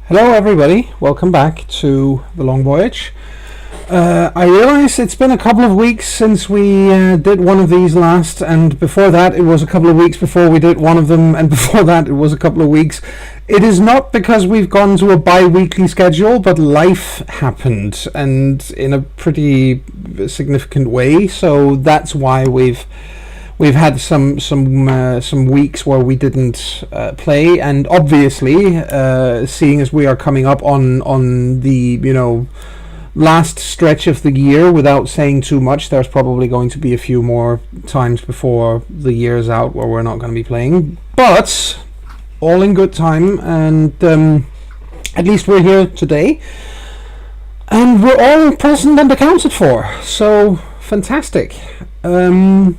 Hello, everybody. Welcome back to the Long Voyage. I realize it's been a couple of weeks since we did one of these last, and before that it was a couple of weeks before we did one of them, and before that it was a couple of weeks. It is not because we've gone to a bi-weekly schedule, but life happened, and in a pretty significant way, so that's why we've had some weeks where we didn't play, and obviously, seeing as we are coming up on the last stretch of the year, without saying too much, there's probably going to be a few more times before the year's out where we're not going to be playing. But all in good time, and at least we're here today, and we're all present and accounted for. So fantastic. And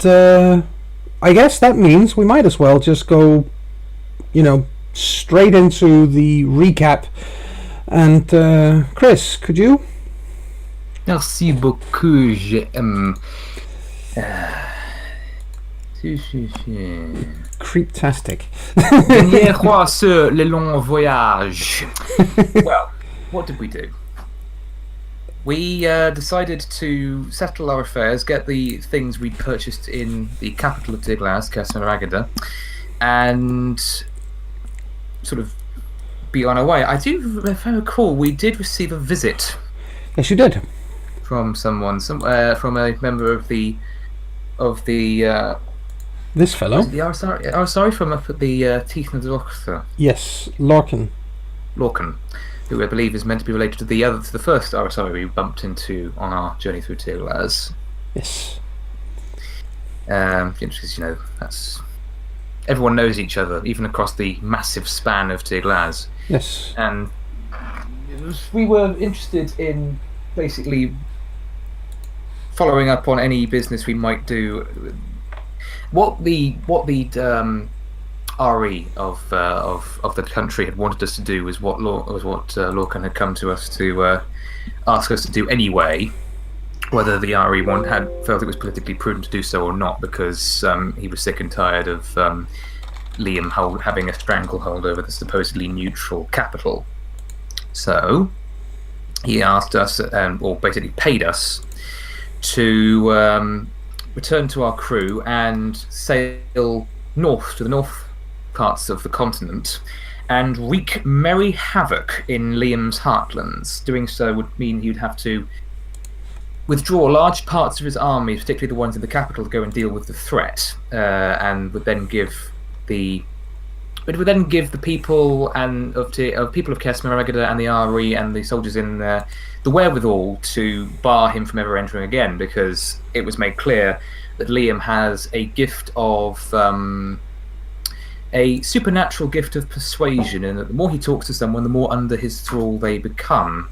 I guess that means we might as well just go, straight into the recap. And Chris, could you? Merci beaucoup. Creeptastic. Dernière fois sur le Long Voyage. Well, what did we do? We decided to settle our affairs, get the things we'd purchased in the capital of Tiglas, CharismaToAC, and sort of be on our way. If I recall, we did receive a visit. Yes, you did. From someone, from a member of the this fellow. Sorry, from up at the Teeth of the Doctor. Yes, Lorcan, who I believe is meant to be related to the first RSI we bumped into on our journey through Tiglas. Yes. Because that's everyone knows each other, even across the massive span of Tiglas. Yes. And we were interested in basically following up on any business we might do. What the RE of the country had wanted us to do was what Lorcan had come to us to ask us to do anyway. Whether the RE one had felt it was politically prudent to do so or not, because he was sick and tired of Liam having a stranglehold over the supposedly neutral capital. So he asked us, or basically paid us, to return to our crew and sail north to the north parts of the continent and wreak merry havoc in Liam's heartlands. Doing so would mean he'd have to withdraw large parts of his army, particularly the ones in the capital, to go and deal with the threat, and would then give the people of CharismaToAC and the RE and the soldiers in there the wherewithal to bar him from ever entering again, because it was made clear that Liam has a gift of a supernatural gift of persuasion, and that the more he talks to someone, the more under his thrall they become.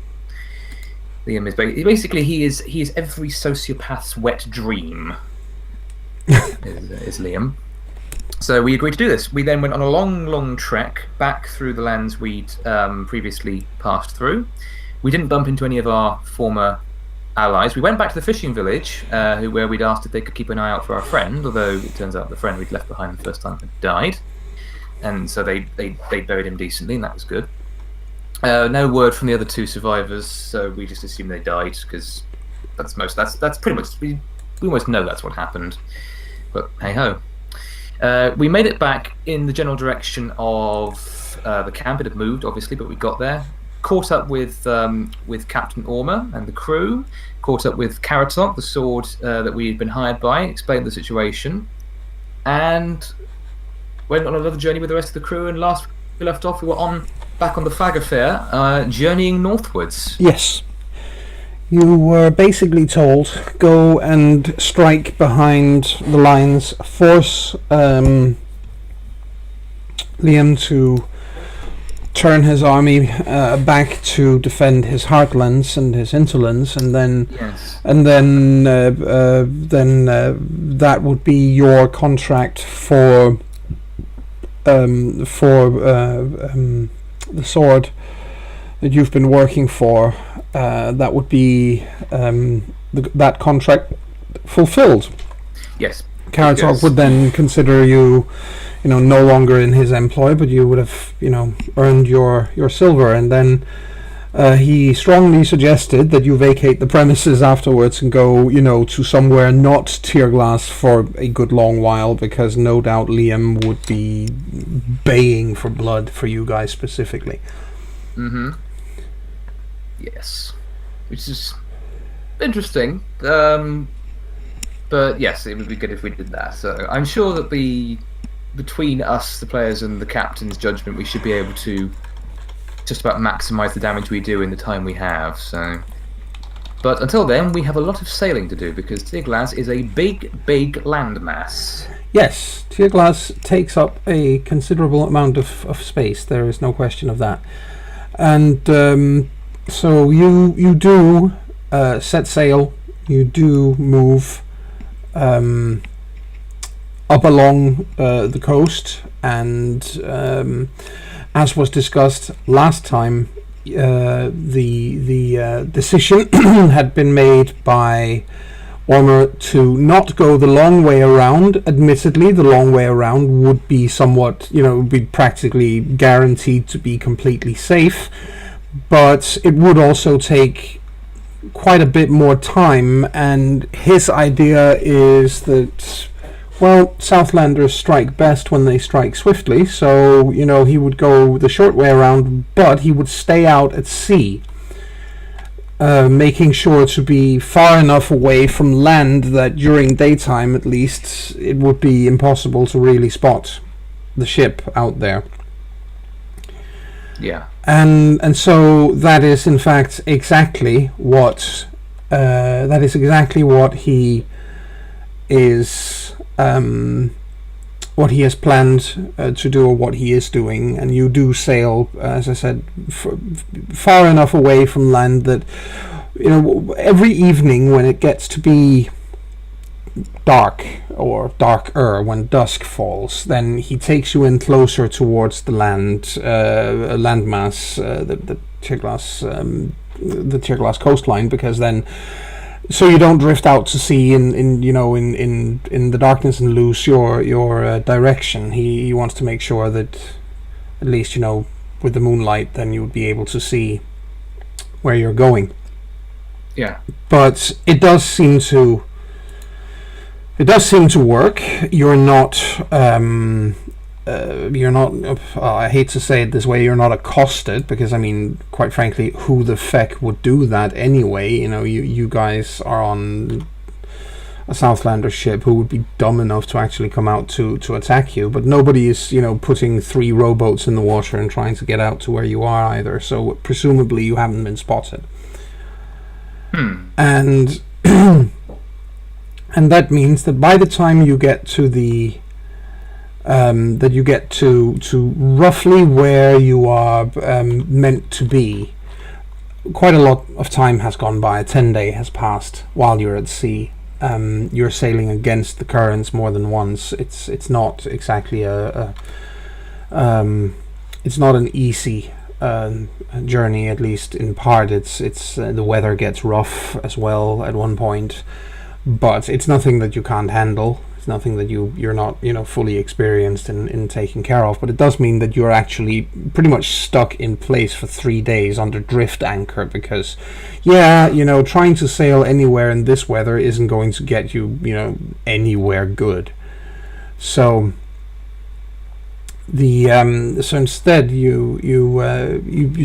Liam is basically he is every sociopath's wet dream. is Liam. So we agreed to do this. We then went on a long trek back through the lands we'd previously passed through. We didn't bump into any of our former allies. We went back to the fishing village, where we'd asked if they could keep an eye out for our friend, although it turns out the friend we'd left behind the first time had died. And so they buried him decently, and that was good. No word from the other two survivors, so we just assumed they died, because that's pretty much, we almost know that's what happened. But hey ho. We made it back in the general direction of the camp. It had moved, obviously, but we got there. Caught up with Captain Ormer and the crew. Caught up with Karatok, the sword that we had been hired by. Explained the situation, and went on another journey with the rest of the crew. And last we left off, we were back on the Fag Affair, journeying northwards. Yes. You were basically told, go and strike behind the lines, force Liam to turn his army back to defend his heartlands and his hinterlands, and then that would be your contract for the sword that you've been working for. That would be that contract fulfilled. Yes. Karatok would then consider you, no longer in his employ, but you would have, earned your silver, and then he strongly suggested that you vacate the premises afterwards and go, to somewhere not Tearglass for a good long while, because no doubt Liam would be baying for blood for you guys specifically. Mm-hmm. Yes. Which is interesting. But yes, it would be good if we did that. So I'm sure that between us, the players, and the captain's judgment, we should be able to just about maximise the damage we do in the time we have. So, but until then, we have a lot of sailing to do, because Tearglass is a big, big landmass. Yes, Tearglass takes up a considerable amount of space. There is no question of that. And so you do set sail. You do move up along the coast, and as was discussed last time, the decision had been made by Ormer to not go the long way around. Admittedly, the long way around would be somewhat, would be practically guaranteed to be completely safe, but it would also take quite a bit more time, and his idea is that, well, Southlanders strike best when they strike swiftly, so, he would go the short way around, but he would stay out at sea, making sure to be far enough away from land that during daytime, at least, it would be impossible to really spot the ship out there. Yeah. And so that is in fact exactly what he is what he has planned to do, or what he is doing. And you do sail, as I said, far enough away from land that every evening when it gets to be dark or darker, when dusk falls, then he takes you in closer towards the landmass, the Tearglass coastline, because then, so you don't drift out to sea in the darkness and lose your direction. He wants to make sure that at least with the moonlight, then you would be able to see where you're going. Yeah. But it does seem to work. You're not. I hate to say it this way. You're not accosted, because quite frankly, who the feck would do that anyway? You guys are on a Southlander ship. Who would be dumb enough to actually come out to attack you? But nobody is, putting 3 rowboats in the water and trying to get out to where you are either. So presumably you haven't been spotted. And. And that means that by the time you get to to roughly where you are meant to be, quite a lot of time has gone by. 10 days has passed while you're at sea. You're sailing against the currents more than once. It's not exactly it's not an easy journey, at least in part. It's the weather gets rough as well at one point. But it's nothing that you can't handle. It's nothing that you're not fully experienced in taking care of. But it does mean that you're actually pretty much stuck in place for 3 days under drift anchor, because trying to sail anywhere in this weather isn't going to get you anywhere good. So so instead you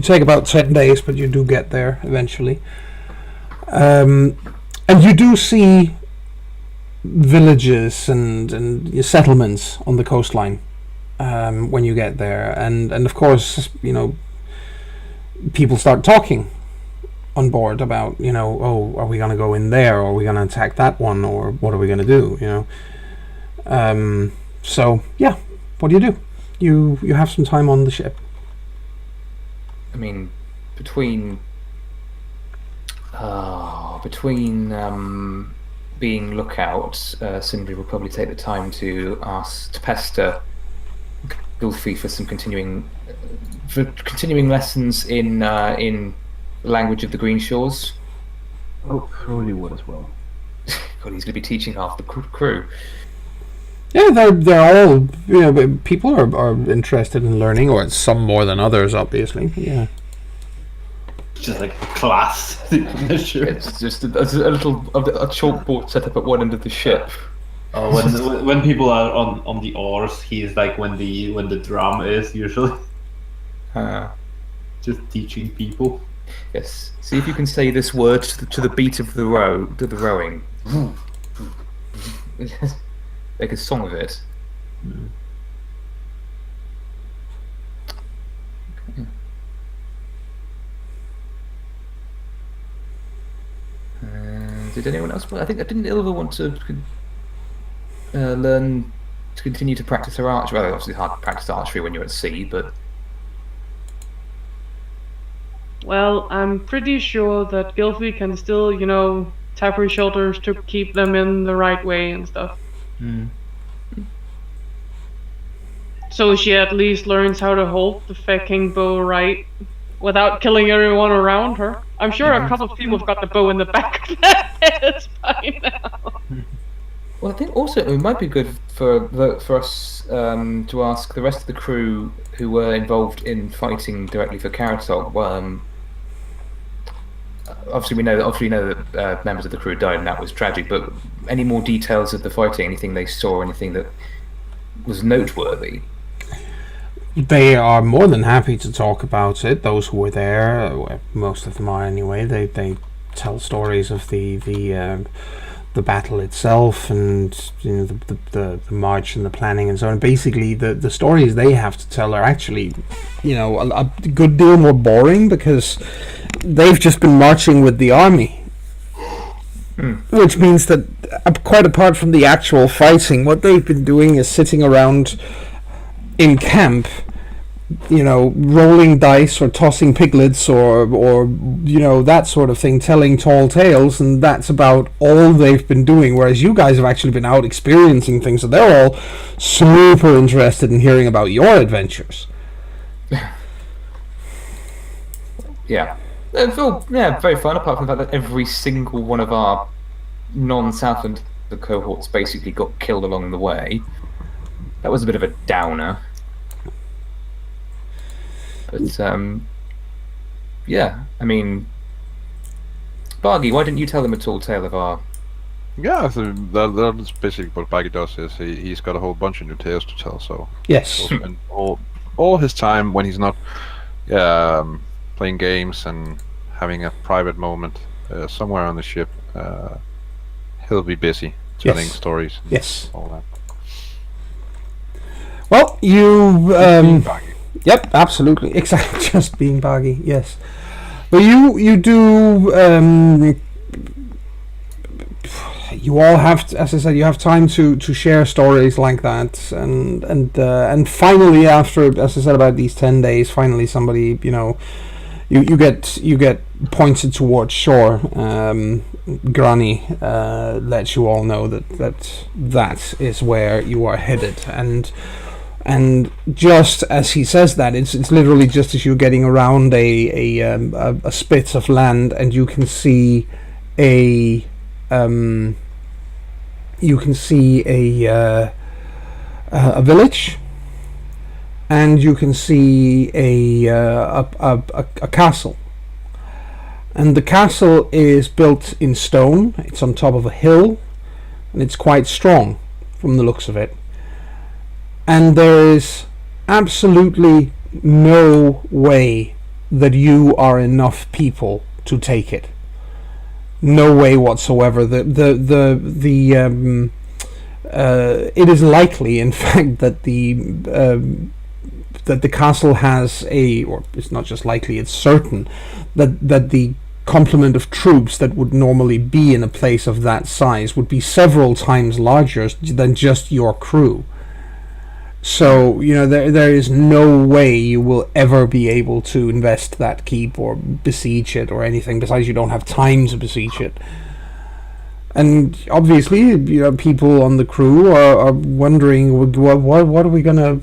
take about 10 days, but you do get there eventually. And you do see villages and settlements on the coastline when you get there, and of course people start talking on board about are we going to go in there, or are we going to attack that one, or what are we going to do? So yeah, what do? You have some time on the ship. Between being lookout, Sindri will probably take the time to pester Gulfi for some continuing lessons in language of the Green Shores. Oh, surely would as well. God, he's going to be teaching half the crew. Yeah, they're all, people are interested in learning, or some more than others, obviously. Yeah. Just like a class signature. It's just a little a chalkboard set up at one end of the ship. Oh, when people are on the oars, he's like when the drum is usually just teaching people. Yes. See if you can say this word to the beat of the rowing. Make a song of it. Okay. Did anyone else? I didn't Ilva want to learn to continue to practice her archery. Well, obviously hard to practice archery when you're at sea, but. Well, I'm pretty sure that Gylfi can still, tap her shoulders to keep them in the right way and stuff. So she at least learns how to hold the fucking bow right without killing everyone around her. I'm sure a couple of people have got the bow in the back of their heads by now. Well, I think also it might be good for us to ask the rest of the crew who were involved in fighting directly for Caratog. Obviously we know that members of the crew died, and that was tragic. But any more details of the fighting? Anything they saw? Anything that was noteworthy? They are more than happy to talk about it. Those who were there, most of them are anyway. They tell stories of the battle itself, and the march and the planning and so on. Basically, the stories they have to tell are actually, a good deal more boring, because they've just been marching with the army, which means that quite apart from the actual fighting, what they've been doing is sitting around in camp, rolling dice or tossing piglets or that sort of thing, telling tall tales, and that's about all they've been doing, whereas you guys have actually been out experiencing things, so they're all super interested in hearing about your adventures. Yeah. It felt, very fun, apart from the fact that every single one of our non-Southland cohorts basically got killed along the way. That was a bit of a downer. But, I mean, Bargy, why didn't you tell them a tall tale of our... Yeah, so that's basically what Bargy does, is he's got a whole bunch of new tales to tell, so... Yes. He'll spend all his time when he's not playing games and having a private moment somewhere on the ship, he'll be busy telling stories and all that. Well, you... Yep, absolutely. Exactly, just being Bargy, yes. But you do... you all have, as I said, you have time to share stories like that, and finally, after, as I said, about these 10 days, finally somebody, you get pointed towards shore. Granny lets you all know that is where you are headed, and just as he says that, it's literally just as you're getting around a spit of land, and you can see a village, and you can see a castle, and the castle is built in stone. It's on top of a hill, and it's quite strong from the looks of it, and there is absolutely no way that you are enough people to take it. No way whatsoever. It is likely, in fact, that the castle has or it's not just likely, it's certain that the complement of troops that would normally be in a place of that size would be several times larger than just your crew. So, there is no way you will ever be able to invest that keep or besiege it or anything. Besides, you don't have time to besiege it. And obviously, people on the crew are wondering, what are we gonna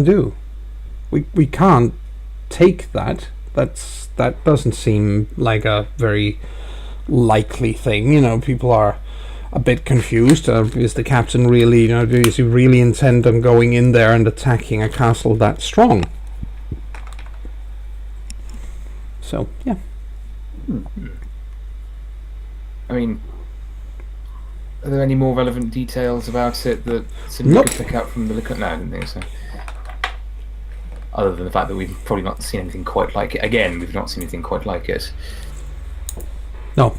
do? We can't take that. That doesn't seem like a very likely thing. People are a bit confused. Is the captain really, is he really intent on going in there and attacking a castle that strong? So, yeah. I mean, are there any more relevant details about it that somebody could pick out from the look at? No, I didn't think so. Other than the fact that we've probably not seen anything quite like it. Again, we've not seen anything quite like it. No.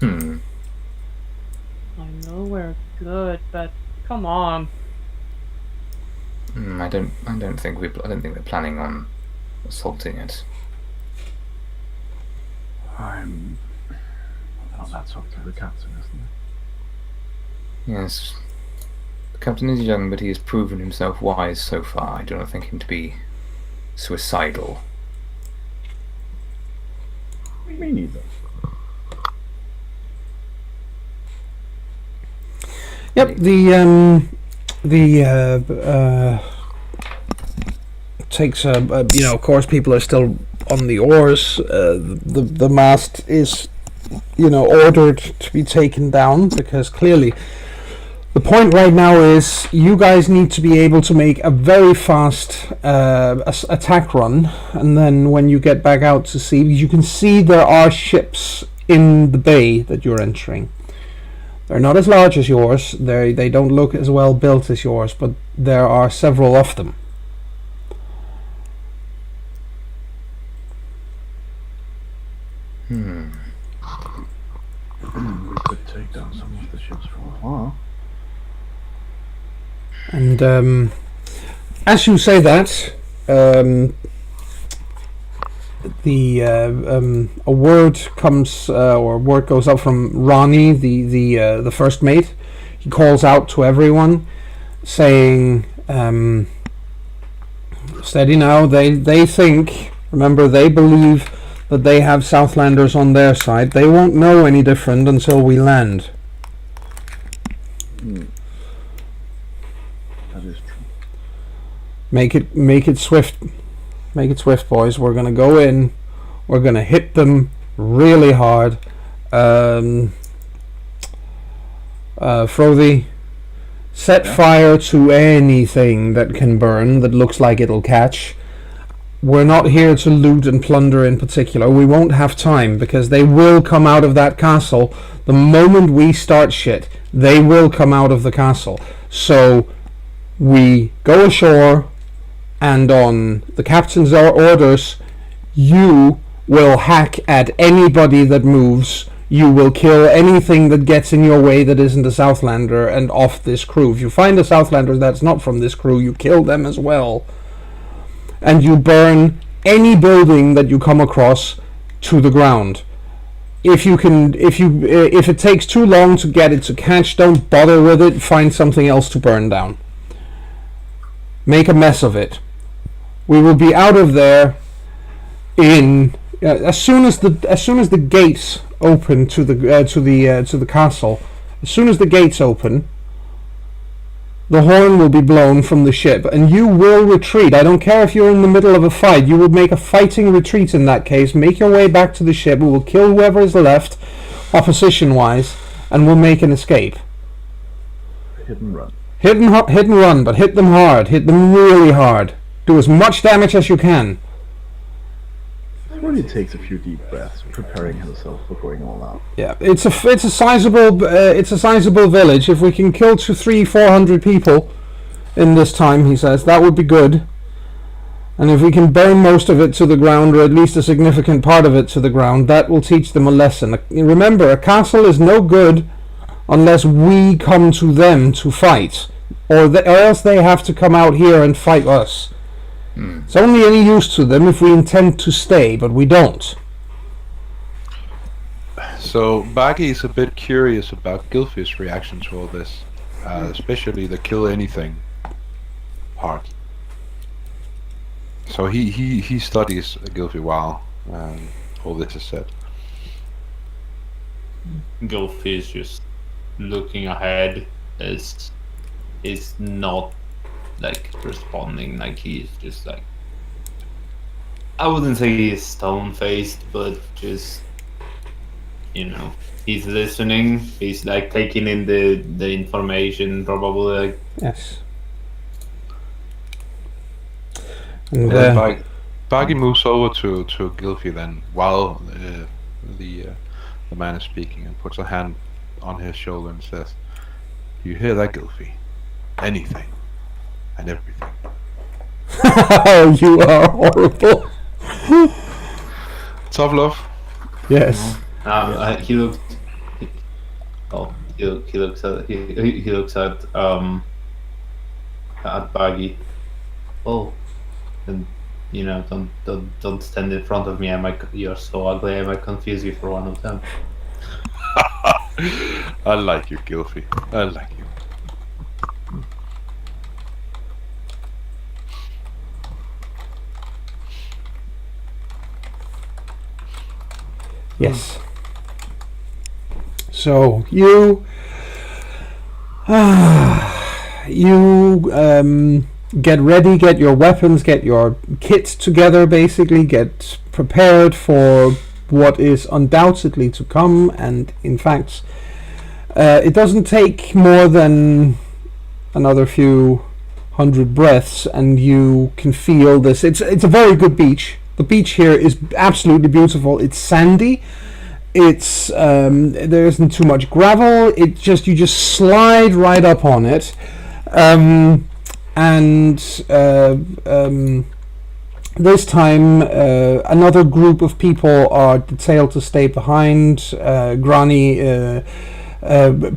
I know we're good, but come on. I don't think they're planning on assaulting it. That's up to the captain, isn't it? Yes. The captain is young, but he has proven himself wise so far. I do not think him to be suicidal. Me neither. Yep, takes of course people are still on the oars. The mast is ordered to be taken down, because clearly the point right now is you guys need to be able to make a very fast attack run, and then when you get back out to sea, you can see there are ships in the bay that you're entering. They're not as large as yours, they don't look as well built as yours, but there are several of them. We could take down some of the ships for a while. And as you say that, a word comes, or a word goes up from Ronnie, the first mate. He calls out to everyone, saying, "Steady now. They think. Remember, they believe that they have Southlanders on their side. They won't know any different until we land." That is true. Make it swift. Make it swift, boys. We're gonna go in. We're gonna hit them really hard. Frothy, set fire to anything that can burn, that looks like it'll catch. We're not here to loot and plunder in particular. We won't have time, because they will come out of that castle. The moment we start shit, they will come out of the castle. So we go ashore, and on the captain's orders, you will hack at anybody that moves. You will kill anything that gets in your way that isn't a Southlander and off this crew. If you find a Southlander that's not from this crew, you kill them as well. And you burn any building that you come across to the ground. If it takes too long to get it to catch, don't bother with it. Find something else to burn down. Make a mess of it. We will be out of there in as soon as the gates open to the castle. As soon as the gates open, the horn will be blown from the ship, and you will retreat. I don't care if you're in the middle of a fight. You will make a fighting retreat in that case. Make your way back to the ship. We will kill whoever is left, opposition-wise, and we'll make an escape. Hit and run. Hit and run, but hit them hard. Hit them really hard. Do as much damage as you can. Really takes a few deep breaths, preparing himself for going all out. Yeah, it's a sizable village. If we can kill 400 people in this time, he says, that would be good. And if we can burn most of it to the ground, or at least a significant part of it to the ground, that will teach them a lesson. Remember, a castle is no good unless we come to them to fight, or else they have to come out here and fight us. It's only any use to them if we intend to stay, but we don't. So Baggy is a bit curious about Gylfi's reaction to all this, especially the kill anything part. So he studies Gylfi while all this is said. Gylfi is just looking ahead, is not like responding, like he's just like I wouldn't say he's stone-faced, but just, he's listening. He's like taking in the information, probably. Yes. And, Baggy moves over to Gilfy then, while the man is speaking, and puts a hand on his shoulder and says, "You hear that, Gilfy? Anything and everything." Oh, you are horrible. Tough love. Yes. He looks. He looks at Baggy. Oh, and don't stand in front of me. You're so ugly. I might confuse you for one of them. I like you, Gilfy. I like you. Yes. So you get ready, get your weapons, get your kit together, basically get prepared for what is undoubtedly to come. And in fact, it doesn't take more than another few hundred breaths and you can feel this. It's a very good beach. The beach here is absolutely beautiful. It's sandy. It's there isn't too much gravel. You just slide right up on it, this time another group of people are detailed to stay behind. Grani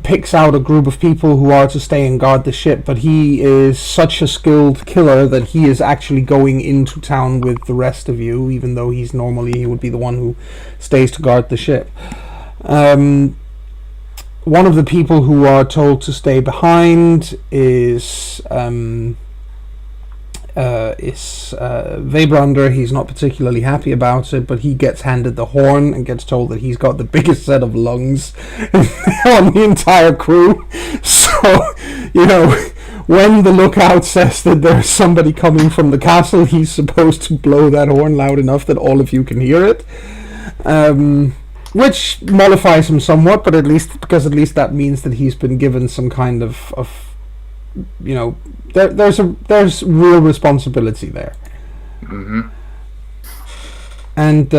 picks out a group of people who are to stay and guard the ship, but he is such a skilled killer that he is actually going into town with the rest of you, even though he would be the one who stays to guard the ship. One of the people who are told to stay behind is Webrander. He's not particularly happy about it, but he gets handed the horn and gets told that he's got the biggest set of lungs on the entire crew. So, when the lookout says that there's somebody coming from the castle, he's supposed to blow that horn loud enough that all of you can hear it. Which mollifies him somewhat, but at least that means that he's been given some kind of there's real responsibility there. Mm-hmm. And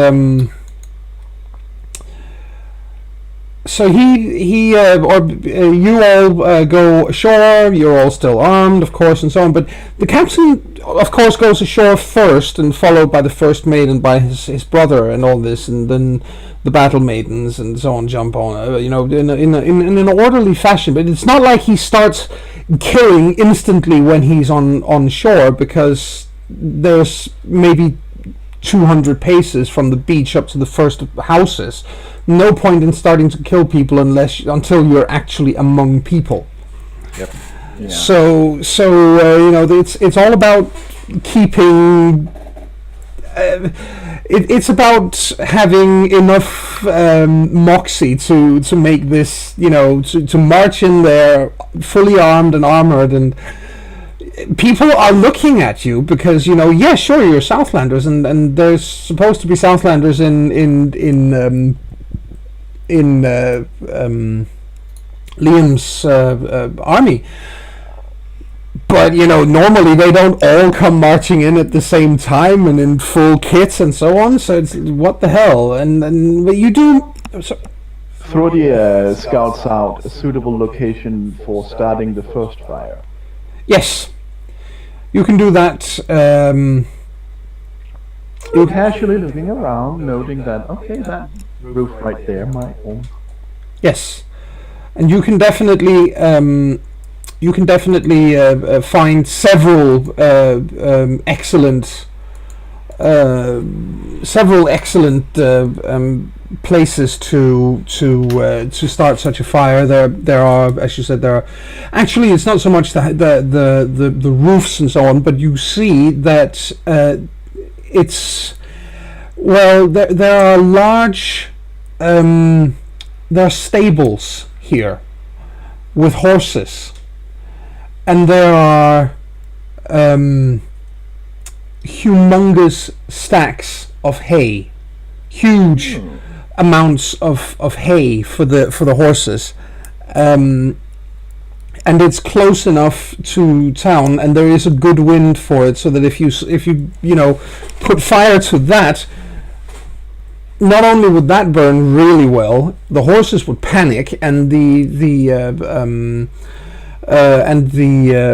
so you all go ashore. You're all still armed, of course, and so on. But the captain, of course, goes ashore first, and followed by the first mate and by his brother and all this, and then the battle maidens and so on jump on. In an orderly fashion. But it's not like he starts killing instantly when he's on shore, because there's maybe 200 paces from the beach up to the first houses. No point in starting to kill people until you're actually among people. Yep. Yeah. So it's all about keeping. It's about having enough moxie to make this, to march in there fully armed and armored, and people are looking at you because yeah, sure, you're Southlanders, and there's supposed to be Southlanders in Liam's army. But normally they don't all come marching in at the same time and in full kit and so on. So it's what the hell, but you do. So, Throdia scouts out a suitable location for starting the first fire. yes, you can do that. You're casually looking around, noting that that roof right there might own. Yes, and you can definitely find several excellent places to start such a fire. There are, as you said, actually it's not so much the roofs and so on, but you see that there are large there are stables here with horses, and there are humongous stacks of hay, huge amounts of hay for the horses, and it's close enough to town, and there is a good wind for it, so that if you put fire to that, not only would that burn really well, the horses would panic, and the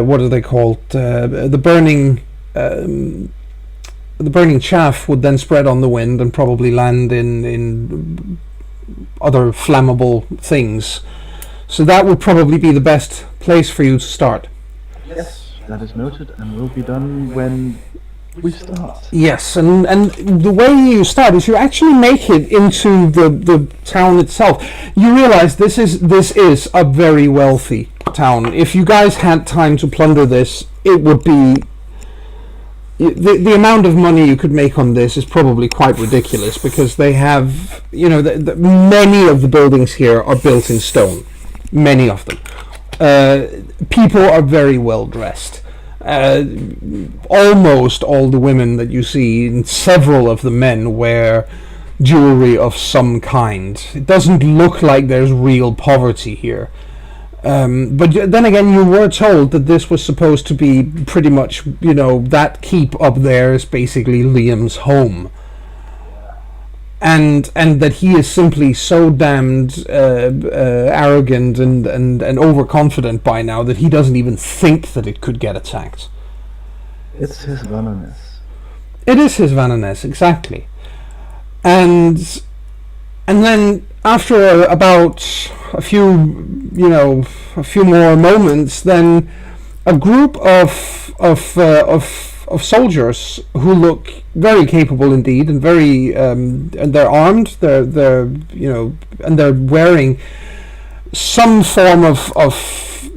what are they called? The burning chaff would then spread on the wind and probably land in other flammable things. So that would probably be the best place for you to start. Yes, that is noted, and will be done when we start. Yes, and the way you start is you actually make it into the town itself. You realize this is a very wealthy town. If you guys had time to plunder this, it would be... The amount of money you could make on this is probably quite ridiculous, because they have, many of the buildings here are built in stone. Many of them. People are very well dressed. Almost all the women that you see, and several of the men, wear jewelry of some kind. It doesn't look like there's real poverty here. But then again, you were told that this was supposed to be pretty much, that keep up there is basically Liam's home. And that he is simply so damned arrogant and overconfident by now that he doesn't even think that it could get attacked. It's his Vananess. It is his Vananess, exactly. And then after about a few more moments, then a group of soldiers who look very capable indeed, and very and they're armed, they're and they're wearing some form of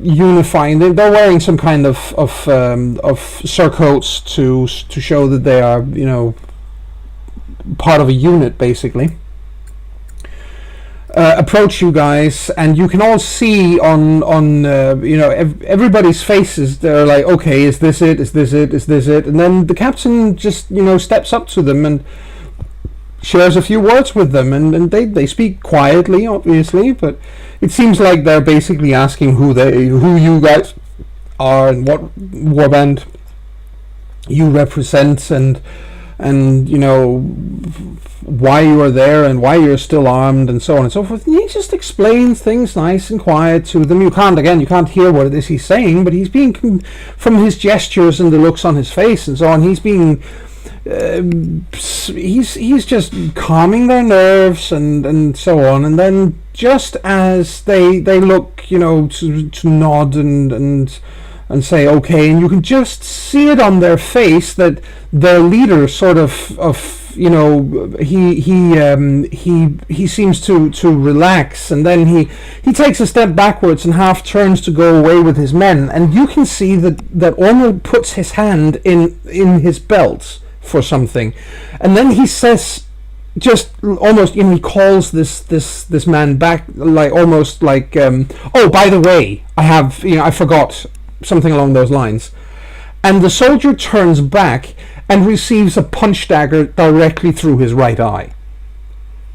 unifying. They're wearing some kind of surcoats to show that they are part of a unit, basically. Approach you guys, and you can all see on everybody's faces. They're like, okay, is this it? Is this it? Is this it? And then the captain just steps up to them and shares a few words with them, and they speak quietly, obviously, but it seems like they're basically asking who you guys are and what warband you represent, and why you are there and why you're still armed, and so on and so forth. And he just explains things nice and quiet to them. You can't hear what it is he's saying, but he's being, from his gestures and the looks on his face and so on, he's being he's just calming their nerves and so on. And then just as they look to nod and say okay, and you can just see it on their face that their leader sort of he seems to relax, and then he takes a step backwards and half turns to go away with his men, and you can see that Ormond puts his hand in his belt for something, and then he says, just almost, he calls this man back, like almost like oh, by the way, I forgot, something along those lines. And the soldier turns back and receives a punch dagger directly through his right eye.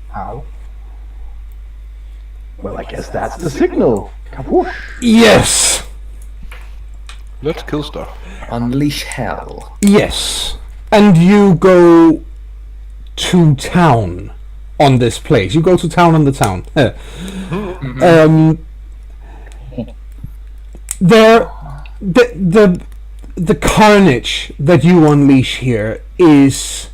How? Well, I guess that's the signal. Kapoosh. Yes. Let's kill stuff. Unleash hell. Yes. And you go to town on this place. You go to town on the town. The carnage that you unleash here is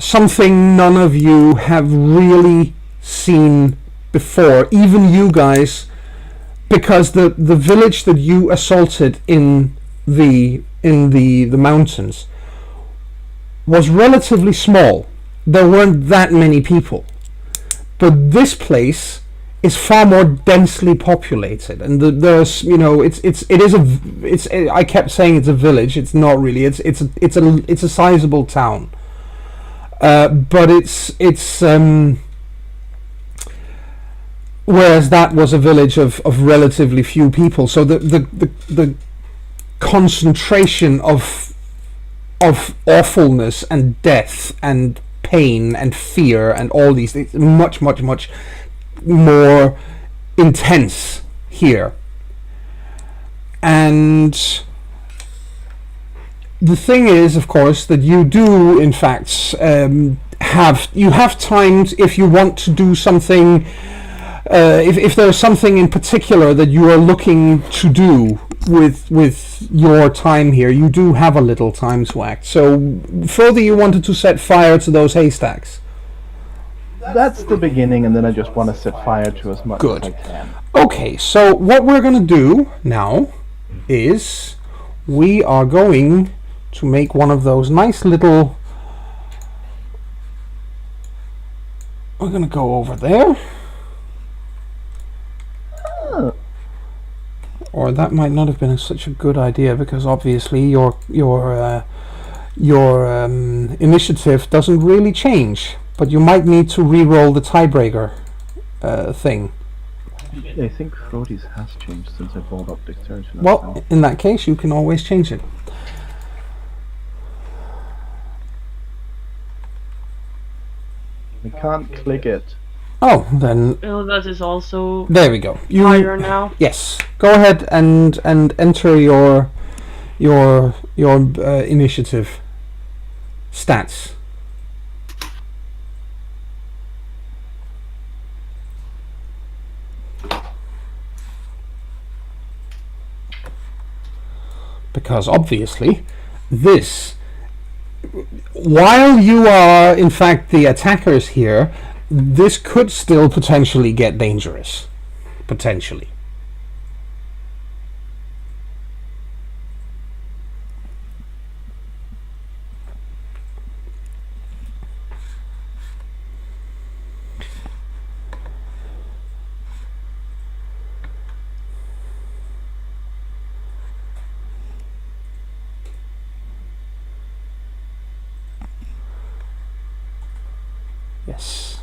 something none of you have really seen before, even you guys, because the village that you assaulted in the mountains was relatively small. There weren't that many people, but this place is far more densely populated, and there's I kept saying it's a village. It's not really. It's a sizable town, but it's whereas that was a village of relatively few people. So the concentration of of awfulness and death and pain and fear and all these things, much more intense here. And the thing is, of course, that you do in fact have times if you want to do something, if there's something in particular that you are looking to do with your time here, you do have a little time to act. So further, you wanted to set fire to those haystacks. That's the beginning, and then I just want to set fire to as much as I can. Okay, so what we're going to do now is we are going to make one of those nice little... We're going to go over there. Or that might not have been such a good idea, because obviously your initiative doesn't really change, but you might need to re-roll the tiebreaker thing. I think Frody's has changed since I brought up dexterity. Well, in that case, you can always change it. I can't click it. Oh, then Well, that is also there we go. higher now. Yes, go ahead and enter your initiative stats. Because obviously this, while you are in fact the attackers here, this could still potentially get dangerous. Potentially. Yes.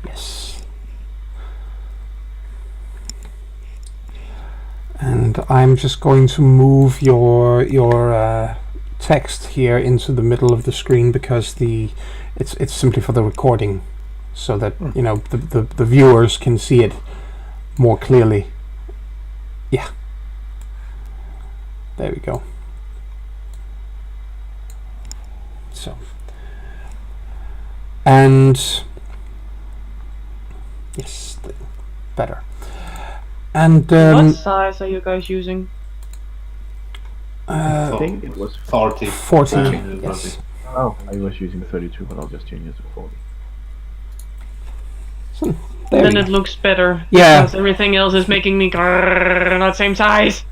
Yes. And I'm just going to move your text here into the middle of the screen, because it's simply for the recording, so that you know the viewers can see it more clearly. Yeah. There we go. So. And yes, better. And What size are you guys using? I think it was 40. 40. Yeah. Yes. Oh, I was using 32, but I'll just change it to 40. There Then we it go. looks better. Yeah. Because everything else is making me grrrr, not same size.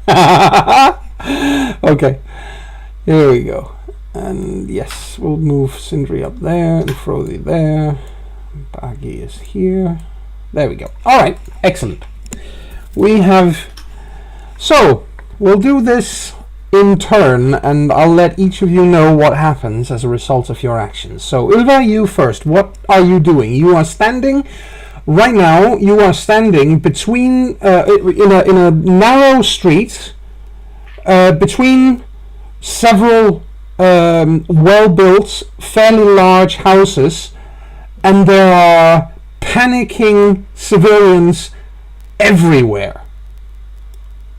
Okay. Here we go. And yes, we'll move Sindri up there and Frothy there. Baggy is here. There we go. Alright, excellent. We have... So, we'll do this in turn, and I'll let each of you know what happens as a result of your actions. So, Ylva, you first. What are you doing? You are standing... Right now, you are standing between... in a narrow street, between several well-built, fairly large houses, and there are panicking civilians everywhere.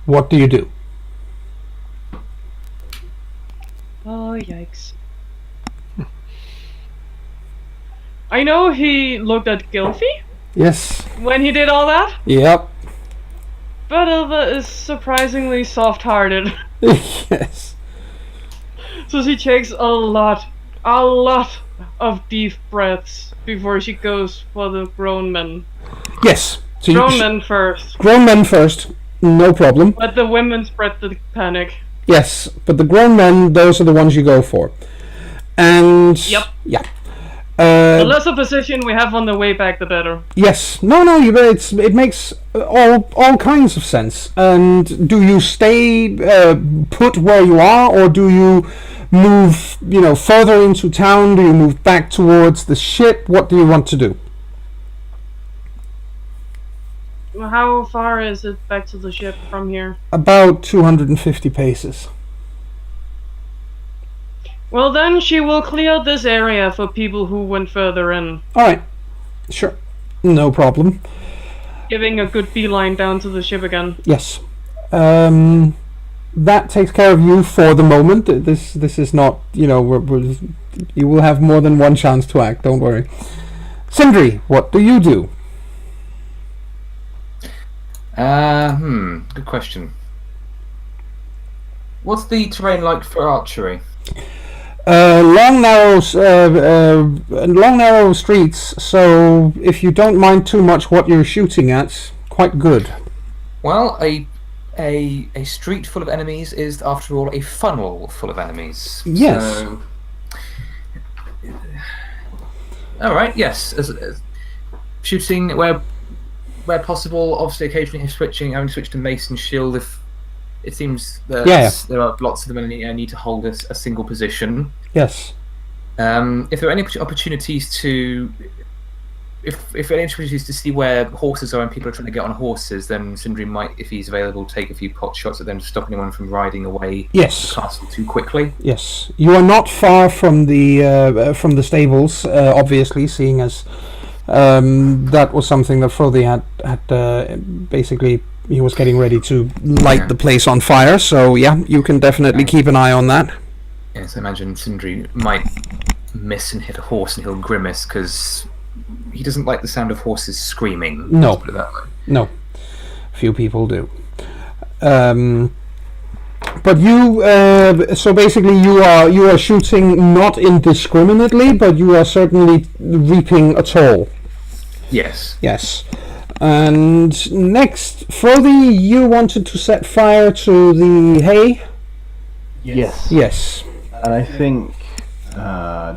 What do you do? Oh, yikes. I know he looked at Gylfie Yes. when he did all that, Yep. but Ilva is surprisingly soft-hearted. Yes. So she takes a lot of deep breaths before she goes for the grown men. Yes. So Grown men first, Grown men first. No problem. but the women spread the panic. Yes, but the grown men, those are the ones you go for. And... Yep. Yeah. The less opposition we have on the way back, the better. Yes. No, it makes all kinds of sense. And do you stay put where you are, or do you move, further into town? Do you move back towards the ship? What do you want to do? How far is it back to the ship from here? About 250 paces. Well, then she will clear this area for people who went further in, Alright, sure. No problem. giving a good beeline down to the ship again. Yes. That takes care of you for the moment. This is not, you will have more than one chance to act, don't worry. Sindri, what do you do? Good question. What's the terrain like for archery? Long narrow streets, so if you don't mind too much what you're shooting at, quite good. Well, a street full of enemies is, after all, a funnel full of enemies. Yes. So, all right. Yes. As shooting where possible. Obviously, occasionally having switched to mace and shield if it seems that there are lots of them and I need to hold a single position. Yes. If there are any opportunities to. If any opportunities to see where horses are and people are trying to get on horses, then Sindri might, if he's available, take a few pot shots at them to stop anyone from riding away the castle too quickly. Yes. You are not far from the stables, obviously, seeing as that was something that Frothy had basically, he was getting ready to light the place on fire, so yeah, you can definitely keep an eye on that. Yes, I imagine Sindri might miss and hit a horse and he'll grimace because he doesn't like the sound of horses screaming. No. Let's put it that way. No. Few people do. But you, so basically you are shooting not indiscriminately, but you are certainly reaping a toll. Yes. Yes. And next, Frothy, you wanted to set fire to the hay? Yes. Yes. And I think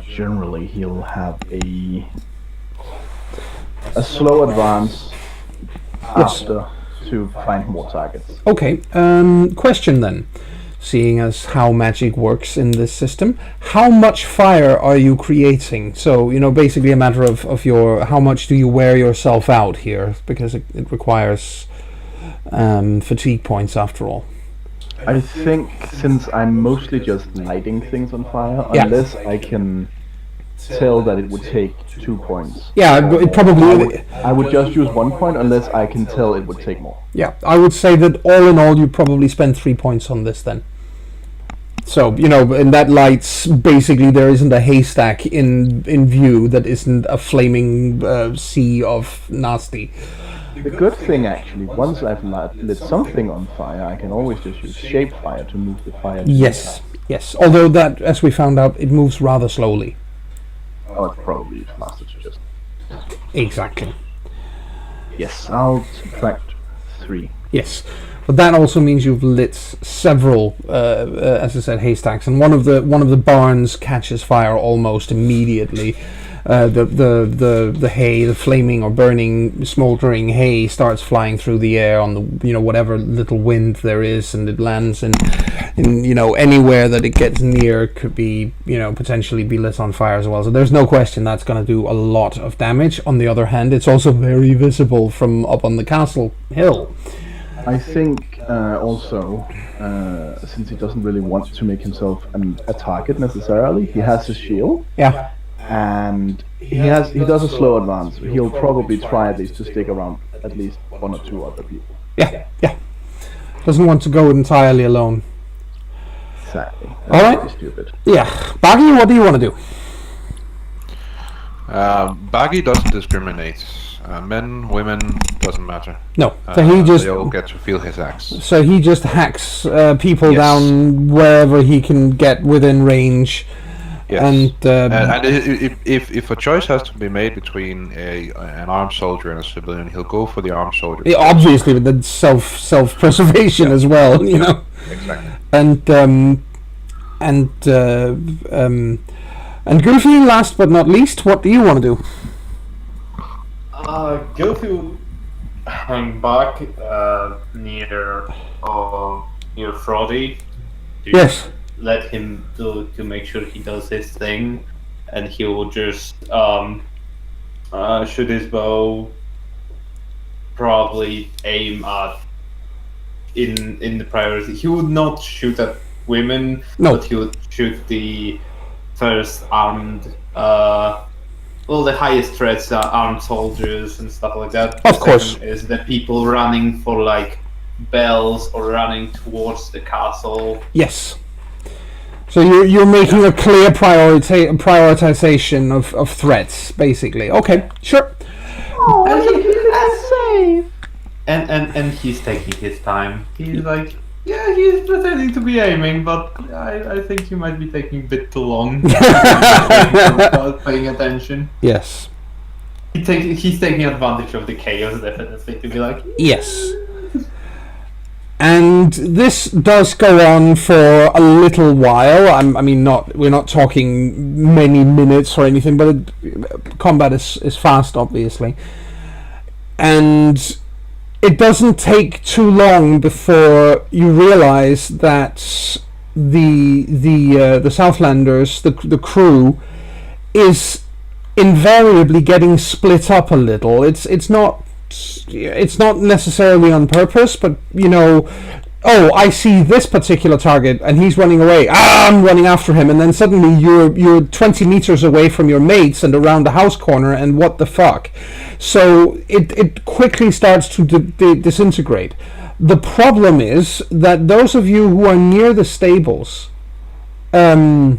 generally he'll have a slow advance after to find more targets. Okay. Question then. Seeing as how magic works in this system, how much fire are you creating? So, basically a matter of your, how much do you wear yourself out here? Because it requires fatigue points after all. I think since I'm mostly just lighting things on fire, unless I can tell that it would take 2 points. Yeah, it probably... I would just use 1 point unless I can tell it would take more. Yeah, I would say that all in all you probably spend 3 points on this then. So, in that lights, basically there isn't a haystack in view that isn't a flaming sea of nasty. The good thing actually, once I've lit something on fire, I can always just use shape fire to move the fire. Yes, yes. Although that, as we found out, it moves rather slowly. Oh, it's probably faster to just... Exactly. Yes, I'll subtract 3. Yes, but that also means you've lit several, as I said, haystacks, and one of the barns catches fire almost immediately. The hay, the flaming or burning, smoldering hay starts flying through the air on the whatever little wind there is, and it lands in anywhere that it gets near could be potentially be lit on fire as well. So there's no question that's going to do a lot of damage. On the other hand, it's also very visible from up on the castle hill. I think also since he doesn't really want to make himself a target necessarily, he has his shield. Yeah. And he does a slow advance. He'll probably try at least to stick around at least 1 or 2 other people. Yeah. Doesn't want to go entirely alone. Exactly. All right. Pretty stupid. Yeah. Baggy, what do you want to do? Baggy doesn't discriminate. Men, women, doesn't matter. No. So he just... They all get to feel his axe. So he just hacks people down wherever he can get within range. Yes. And if a choice has to be made between an armed soldier and a civilian, he'll go for the armed soldier. Yeah, obviously, but then self-preservation as well, Exactly. And Goofy, last but not least, what do you want to do? Goofy hang back near Frothy. Yes. Let him to make sure he does his thing, and he will just shoot his bow probably aim at in the priority. He would not shoot at women, but he would shoot the first armed, the highest threats are armed soldiers and stuff like that. Of course. Is the people running for like bells or running towards the castle. Yes. So you're making a clear prioritization of threats, basically. Okay, sure. And he's taking his time. He's like, yeah, he's pretending to be aiming, but I think he might be taking a bit too long. Without paying attention. Yes. He's taking advantage of the chaos, definitely, to be like, yes. And this does go on for a little while. We're not talking many minutes or anything, but combat is fast, obviously. And it doesn't take too long before you realize that the Southlanders, the crew, is invariably getting split up a little. It's not necessarily on purpose, but I see this particular target and he's running away. I'm running after him, and then suddenly you're 20 meters away from your mates and around the house corner, and what the fuck? So it quickly starts to disintegrate. The problem is that those of you who are near the stables, those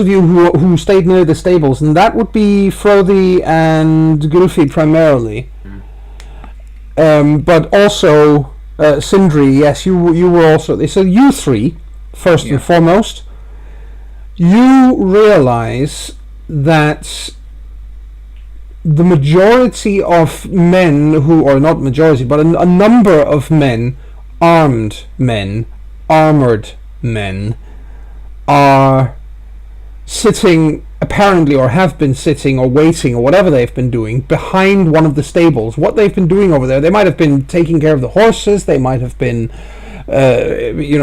of you who stayed near the stables, and that would be Frothy and Gulfi primarily, but also Sindri. Yes, you were also. So you three, first and foremost, you realize that the majority of men or not majority, but a number of men, armored men, are sitting, apparently, or have been sitting or waiting or whatever they've been doing behind one of the stables. What they've been doing over there, they might have been taking care of the horses, they might have been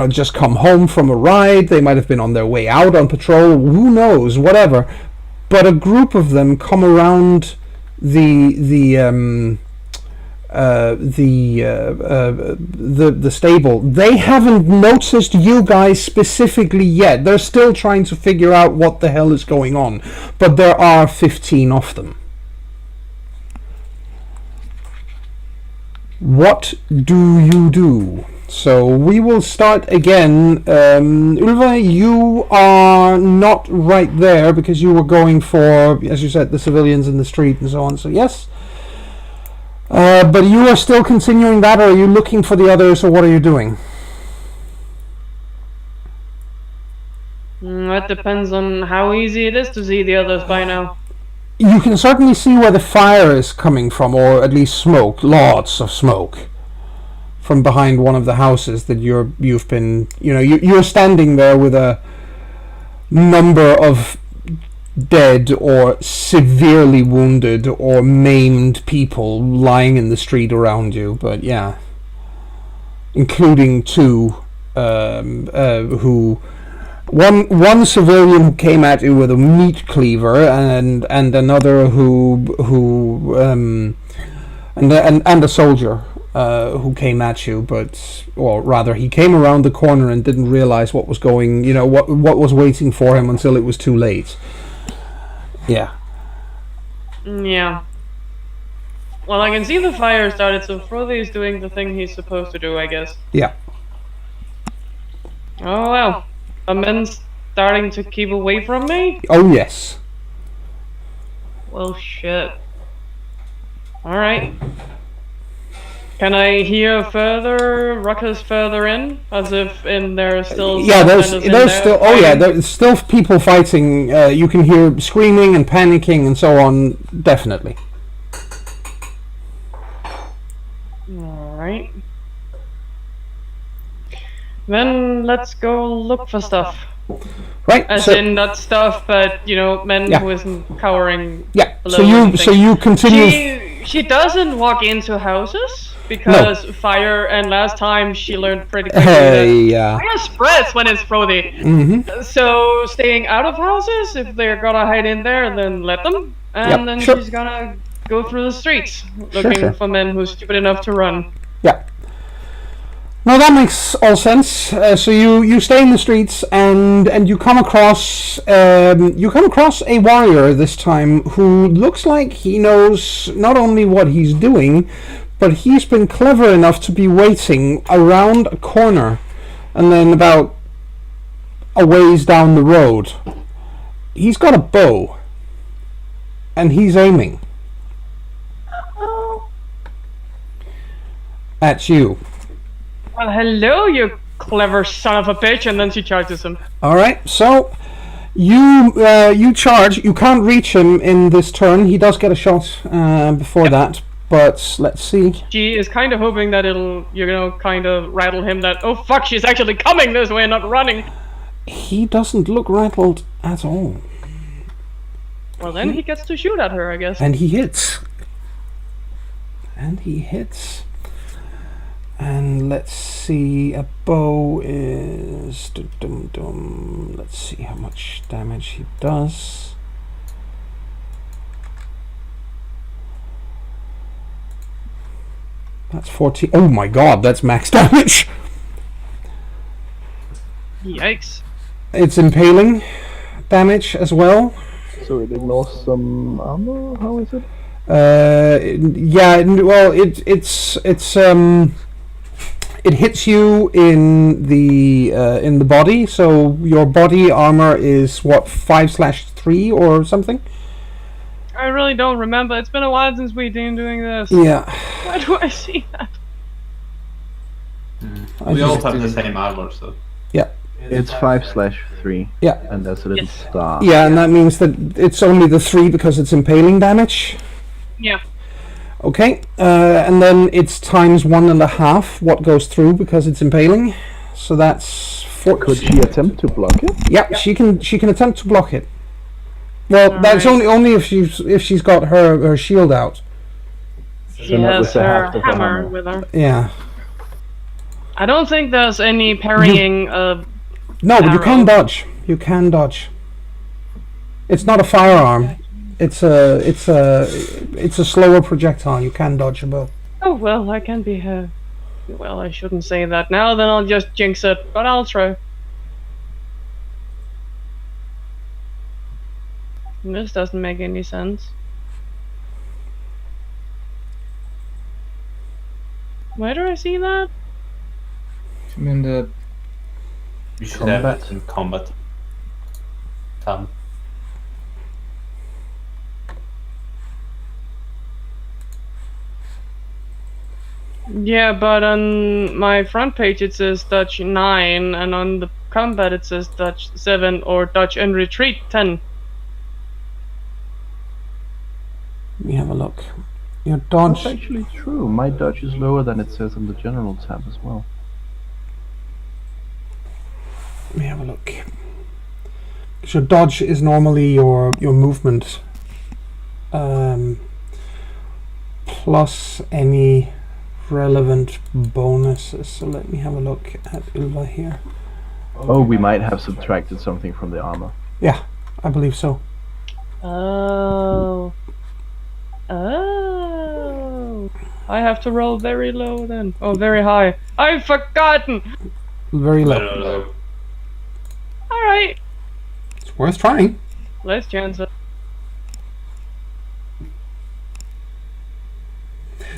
just come home from a ride, they might have been on their way out on patrol, who knows, whatever. But a group of them come around the stable. They haven't noticed you guys specifically yet. They're still trying to figure out what the hell is going on. But there are 15 of them. What do you do? So we will start again. Ulva, you are not right there because you were going for, as you said, the civilians in the street and so on. So yes. But you are still continuing that, or are you looking for the others, or what are you doing? That depends on how easy it is to see the others by now. You can certainly see where the fire is coming from, or at least smoke, lots of smoke, from behind one of the houses that you've been, you're standing there with a number of dead or severely wounded or maimed people lying in the street around you, but yeah, including two who one civilian who came at you with a meat cleaver, and another and a soldier who came at you, or rather he came around the corner and didn't realize what was going, what was waiting for him until it was too late. Yeah. Well, I can see the fire started, so Frothy is doing the thing he's supposed to do, I guess. Yeah. Oh well. A man's starting to keep away from me? Oh yes. Well, shit. Alright. Can I hear further ruckus further in, as if there's still? Yeah, there's still. Oh yeah, there's still people fighting. You can hear screaming and panicking and so on. Definitely. All right. Then let's go look for stuff. Right. As in not stuff, but men who isn't cowering. Yeah. So you continue. She doesn't walk into houses. Because fire, and last time she learned pretty quickly that fire spreads when it's Frothy. Mm-hmm. So staying out of houses, if they're gonna hide in there, then let them. And then she's gonna go through the streets looking for men who's stupid enough to run. Yeah. No, that makes all sense. So you stay in the streets and you come across a warrior this time who looks like he knows not only what he's doing, but he's been clever enough to be waiting around a corner and then about a ways down the road. He's got a bow and he's aiming at you. Well, hello, you clever son of a bitch, and then she charges him. Alright, so you charge. You can't reach him in this turn. He does get a shot before that, but let's see. She is kind of hoping that it'll, kind of rattle him that, oh fuck, she's actually coming this way and not running. He doesn't look rattled at all. Well, then he gets to shoot at her, I guess. And he hits. And let's see, a bow is... Let's see how much damage he does. That's 14. Oh my god, that's max damage! Yikes. It's impaling damage as well. So it ignores some armor? How is it? Yeah, well, it hits you in the body, so your body armor is what, 5/3 or something? I really don't remember. It's been a while since we've been doing this. Yeah. Why do I see that? We all have the same armor, so. Yeah. It's 5/3. Yeah. And there's a little star. Yeah, and that means that it's only the 3 because it's impaling damage. Yeah. Okay, and then it's times 1.5 what goes through because it's impaling. So that's 4. Could she attempt to block it? Yeah, she can attempt to block it. Well, that's only if she's got her shield out. She has her hammer with her. Yeah. I don't think there's any parrying. No, but you can dodge. You can dodge. It's not a firearm. It's a slower projectile. You can dodge a bow. Oh well, I can be. Well, I shouldn't say that now. Then I'll just jinx it. But I'll try. This doesn't make any sense. Where do I see that? I'm in the You should have it in combat. Tom. Yeah, but on my front page it says Dutch 9, and on the combat it says Dutch 7 or Dutch and retreat 10. Let me have a look. Your dodge. That's actually true. My dodge is lower than it says on the general tab as well. Let me have a look. So dodge is normally your movement plus any relevant bonuses. So let me have a look at Ylva here. Oh, we might have subtracted something from the armor. Yeah, I believe so. Oh. I have to roll very low then. Oh, very high. I've forgotten! Very low. Alright. It's worth trying. Let's chance it.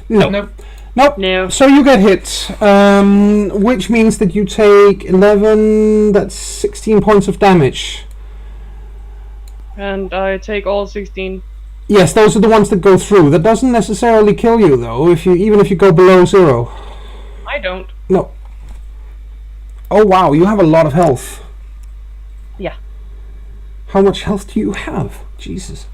No. Nope. Nope. No. So you get hit, which means that you take 11, that's 16 points of damage. And I take all 16. Yes, those are the ones that go through. That doesn't necessarily kill you, though, even if you go below 0. I don't. No. Oh, wow, you have a lot of health. Yeah. How much health do you have? Jesus.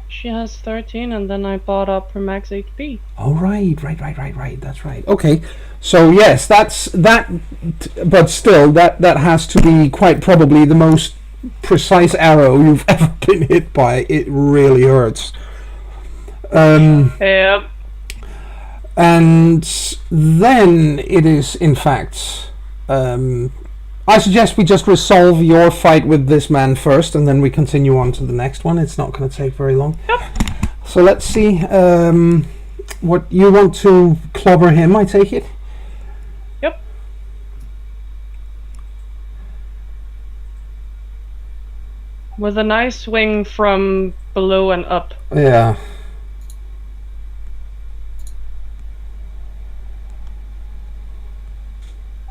She has 13, and then I bought up her max HP. Oh, right. That's right. Okay, so yes, that, but still, that has to be quite probably the most precise arrow you've ever been hit by. It really hurts. Yep. And then it is, in fact, I suggest we just resolve your fight with this man first, and then we continue on to the next one. It's not going to take very long. Yep. So let's see. What you want to clobber him? I take it. Yep. With a nice swing from below and up. Yeah.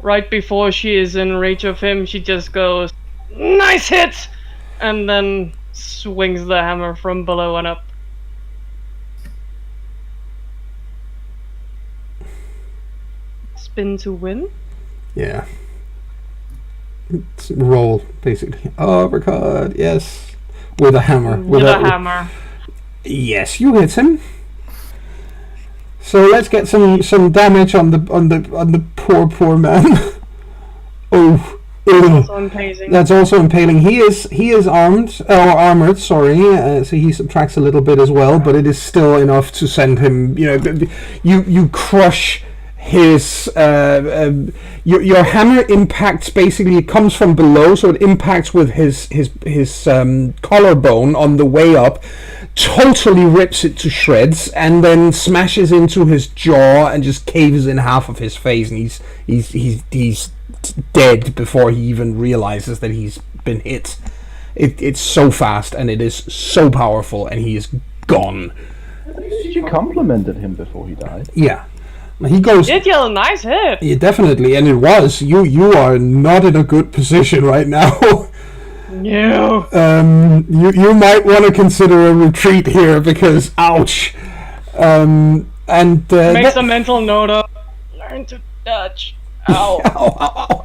Right before she is in range of him, she just goes, "Nice hit!" and then swings the hammer from below and up. Spin to win? Yeah. It's roll, basically. Uppercut, yes. With a hammer. With a hammer. Yes, you hit him. So let's get some damage on the poor man. Oh, Also impaling. that's also impaling. He is armed or armored. Sorry, so he subtracts a little bit as well, but it is still enough to send him. You crush his your hammer impacts. Basically, it comes from below, so it impacts with his collarbone on the way up. Totally rips it to shreds, and then smashes into his jaw and just caves in half of his face, and he's dead before he even realizes that he's been hit. It's so fast and it is so powerful, and he is gone. She complimented him before he died. Yeah, he goes. Did yell, "Nice hit!" Yeah, definitely, and it was. You are not in a good position right now. No. You might want to consider a retreat here because, ouch. Makes a mental note of learn to dodge. Ow.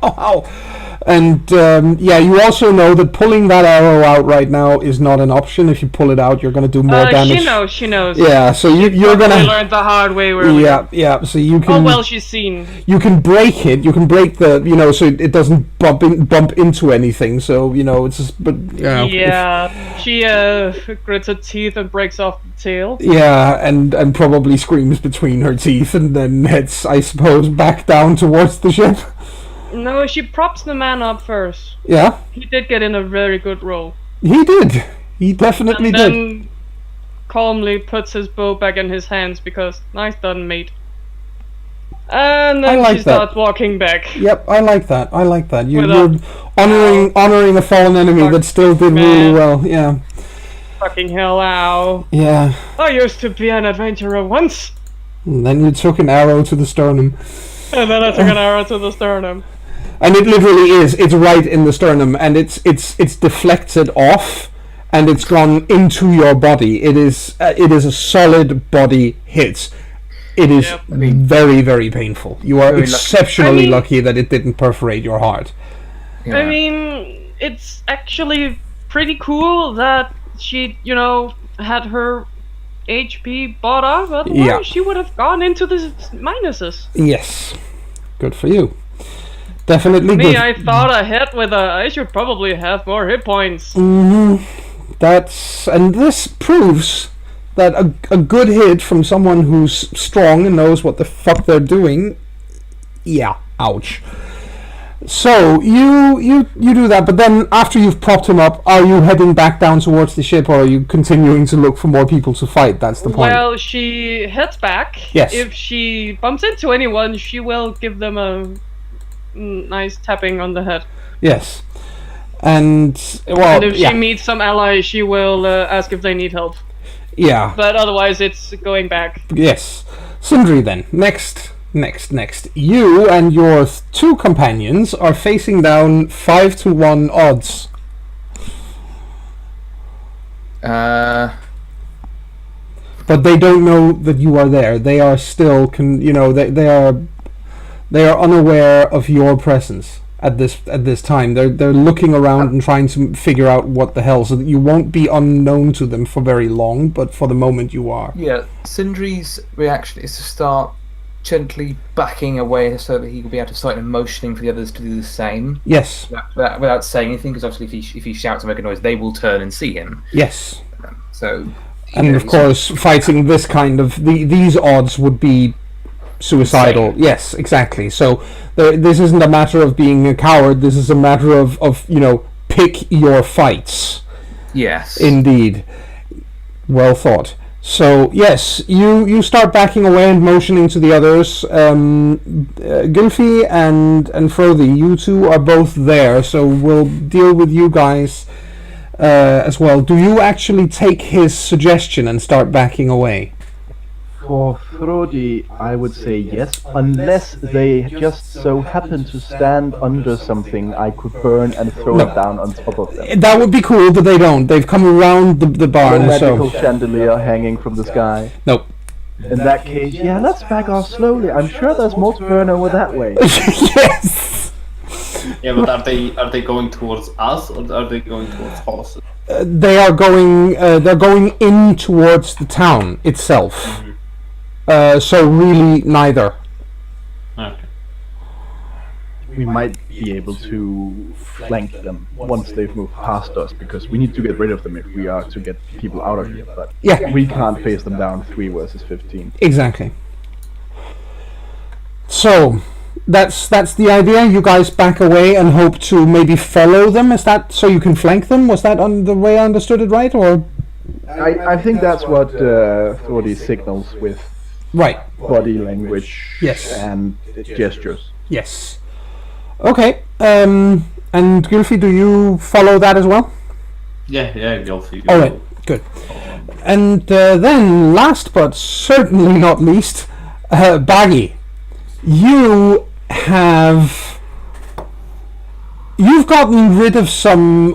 Ow. And yeah, you also know that pulling that arrow out right now is not an option. If you pull it out, you're going to do more damage. She knows. Yeah, so you're going to learned the hard way. Yeah. So you can. Oh well, she's seen. You can break it. You can break the, so it doesn't bump into anything. So it's just, but yeah. She grits her teeth and breaks off the tail. Yeah, and probably screams between her teeth, and then heads, I suppose, back down towards the ship. No, she props the man up first. Yeah. He did get in a very good roll. He did. He definitely and did. Then calmly puts his bow back in his hands because nice done, mate. And then she starts walking back. Yep, I like that. You're honoring a fallen enemy that still did really well. Yeah. Fucking hell, ow. Yeah. I used to be an adventurer once. And then you took an arrow to the sternum. And then I took an arrow to the sternum. And it literally is. It's right in the sternum, and it's deflected off, and it's gone into your body. It is a solid body hit. It is very, very painful. You are exceptionally lucky that it didn't perforate your heart. Yeah. I mean, it's actually pretty cool that she, had her HP bought off. Otherwise, she would have gone into the minuses. Yes. Good for you. Definitely good. Me, I thought I should probably have more hit points. And this proves that a good hit from someone who's strong and knows what the fuck they're doing. Yeah, ouch. So you do that, but then after you've propped him up, are you heading back down towards the ship, or are you continuing to look for more people to fight? That's the point. Well, she heads back. Yes. If she bumps into anyone, she will give them a nice tapping on the head. Yes. And if she meets some allies, she will ask if they need help. Yeah. But otherwise, it's going back. Yes. Sindri, then. Next. You and your two companions are facing down 5-1 odds. But they don't know that you are there. They are still, they are unaware of your presence at this time. They're looking around and trying to figure out what the hell, so that you won't be unknown to them for very long, but for the moment you are. Yeah, Sindri's reaction is to start gently backing away so that he will be able to start motioning for the others to do the same. Yes. Without saying anything, because obviously if he shouts and makes a noise, they will turn and see him. Yes. So. And of course, fighting this kind of these odds would be suicidal. Insane. Yes, exactly. So this isn't a matter of being a coward. This is a matter of pick your fights. Yes. Indeed. Well thought. So yes, you start backing away and motioning to the others. Gylfi and Frothy, you two are both there, so we'll deal with you guys as well. Do you actually take his suggestion and start backing away? For Frodi, I would say yes, unless they just so happen to stand under something I could burn and throw it down on top of them. That would be cool, but they don't. They've come around the barn, No magical so... chandelier hanging from the sky. Nope. In that case, yeah, let's back off slowly. I'm sure there's more to burn over that way. Yes! Yeah, but are they going towards us or are they going towards horses? They're going in towards the town itself. Mm-hmm. So really neither. Okay. We might be able to flank them once they've moved past us, because we need to get rid of them if we are to get people out of here. But Yeah. we can't face them down 3 versus 15. Exactly. So that's the idea. You guys back away and hope to maybe follow them. Is that so you can flank them? Was that on the way I understood it right, or? I think that's what Thordy signals with Right. body language Yes. and gestures. Yes. Okay. And Gylfi, do you follow that as well? Yeah, Gylfi. All right. Good. And then, last but certainly not least, Baggy, you've gotten rid of some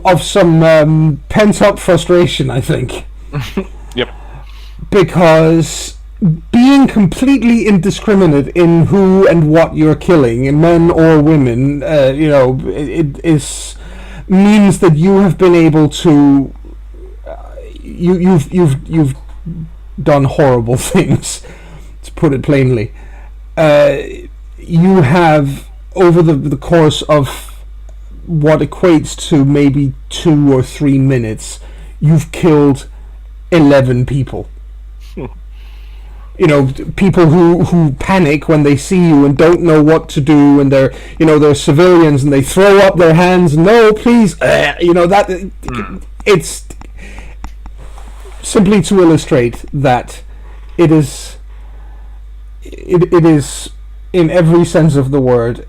pent up frustration, I think. Yep. Because being completely indiscriminate in who and what you're killing, men or women, it means that you have been able to. You've done horrible things, to put it plainly. You have, over the course of what equates to maybe 2 or 3 minutes, you've killed 11 people. People who panic when they see you and don't know what to do, and they're civilians and they throw up their hands. No, please, it's simply to illustrate that it is in every sense of the word.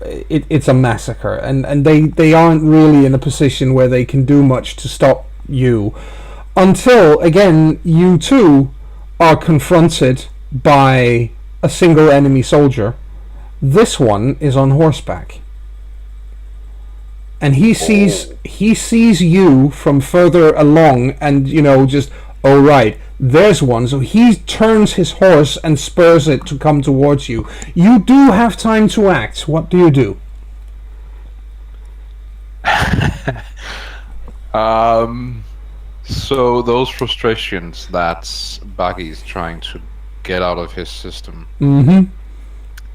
It's a massacre, and they aren't really in a position where they can do much to stop you, until again you too are confronted by a single enemy soldier. This one is on horseback, and he sees you from further along, and just, oh right, there's one. So he turns his horse and spurs it to come towards you. You do have time to act. What do you do? So those frustrations that Baggy's trying to get out of his system,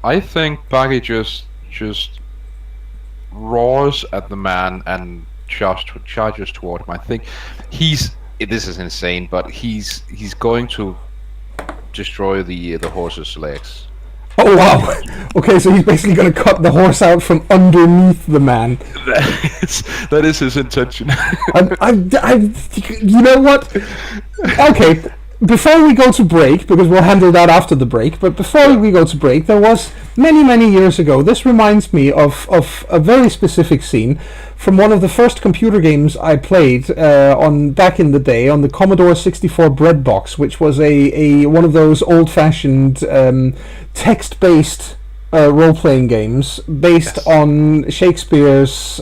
I think Baggy just roars at the man and charges toward him. I think this is insane, but he's going to destroy the horse's legs. Oh wow! Okay, so he's basically going to cut the horse out from underneath the man. That is his intention. You know what? Okay, before we go to break, because we'll handle that after the break, but before we go to break, there was many years ago, this reminds me of a very specific scene from one of the first computer games I played back in the day on the Commodore 64 bread box, which was a one of those old-fashioned text-based role-playing games based on Shakespeare's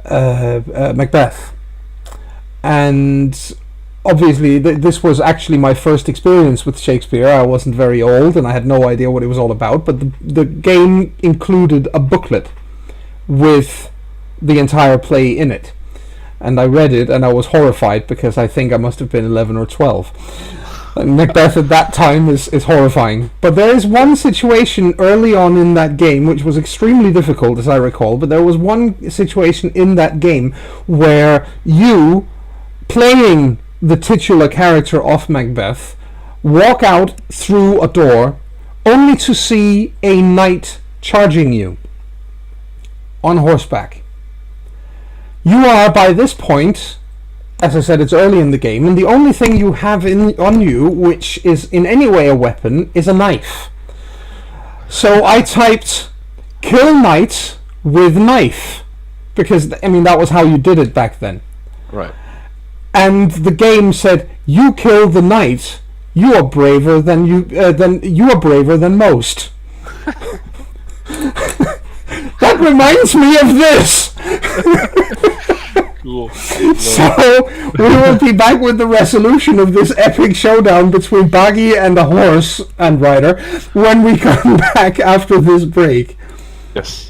Macbeth. And obviously this was actually my first experience with Shakespeare. I wasn't very old and I had no idea what it was all about, but the game included a booklet with the entire play in it, and I read it and I was horrified, because I think I must have been 11 or 12. And Macbeth at that time is horrifying. But there is one situation early on in that game which was extremely difficult, as I recall, but there was one situation in that game where you, playing the titular character of Macbeth, walk out through a door, only to see a knight charging you on horseback. You are, by this point, as I said, it's early in the game, and the only thing you have on you which is in any way a weapon is a knife. So I typed kill knight with knife, because I mean that was how you did it back then. Right. And the game said, you kill the knight, you are braver than you are braver than most. That reminds me of this. Cool. So we will be back with the resolution of this epic showdown between Baggy and a horse and rider when we come back after this break. Yes.